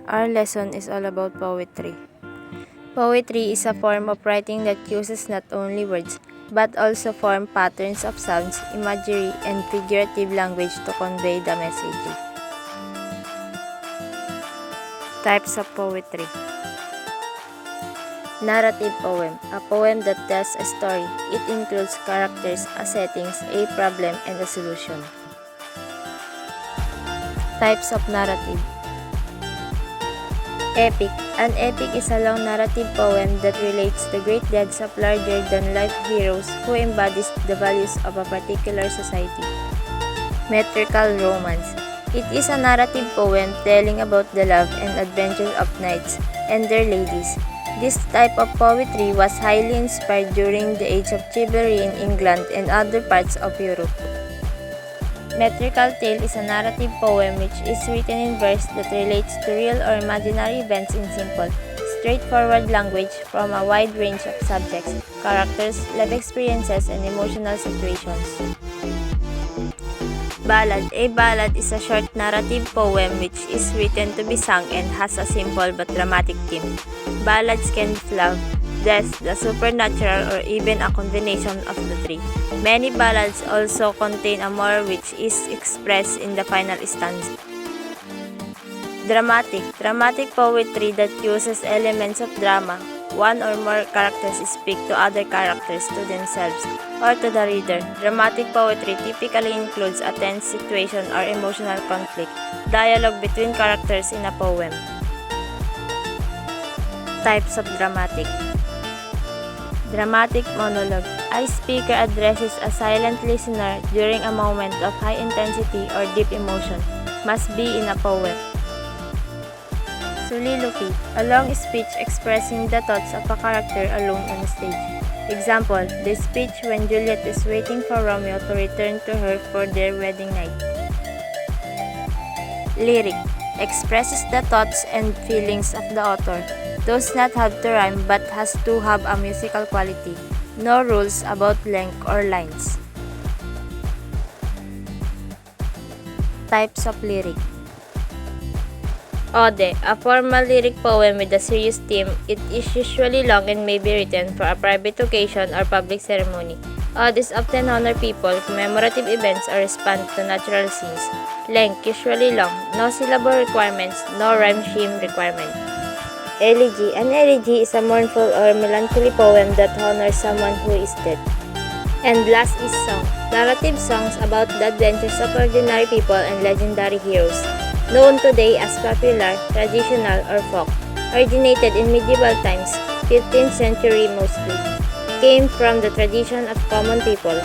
Our lesson is all about poetry. Poetry is a form of writing that uses not only words, but also form patterns of sounds, imagery, and figurative language to convey the message. Types of poetry. Narrative poem, a poem that tells a story. It includes characters, a settings, a problem, and a solution. Types of narrative. Epic. An epic is a long narrative poem that relates the great deeds of larger-than-life heroes who embodies the values of a particular society. Metrical romance. It is a narrative poem telling about the love and adventures of knights and their ladies. This type of poetry was highly inspired during the age of chivalry in England and other parts of Europe. Metrical tale is a narrative poem which is written in verse that relates to real or imaginary events in simple, straightforward language from a wide range of subjects, characters, life experiences, and emotional situations. Ballad. A ballad is a short narrative poem which is written to be sung and has a simple but dramatic theme. Ballads can be love, death, the supernatural, or even a combination of the three. Many ballads also contain a moral which is expressed in the final stanza. Dramatic. Dramatic poetry that uses elements of drama. One or more characters speak to other characters, to themselves, or to the reader. Dramatic poetry typically includes a tense situation or emotional conflict, dialogue between characters in a poem. Types of dramatic. Dramatic monologue. A speaker addresses a silent listener during a moment of high intensity or deep emotion. Must be in a poem. Soliloquy. A long speech expressing the thoughts of a character alone on stage. Example, the speech when Juliet is waiting for Romeo to return to her for their wedding night. Lyric. Expresses the thoughts and feelings of the author. Does not have to rhyme but has to have a musical quality. No rules about length or lines. Types of lyric. Ode, a formal lyric poem with a serious theme. It is usually long and may be written for a private occasion or public ceremony. Odes often honor people, commemorative events, or respond to natural scenes. Length, usually long. No syllable requirements, no rhyme scheme requirement. Elegy. An elegy is a mournful or melancholy poem that honors someone who is dead. And last is song. Narrative songs about the adventures of ordinary people and legendary heroes. Known today as popular, traditional, or folk. Originated in medieval times, 15th century mostly. Came from the tradition of common people.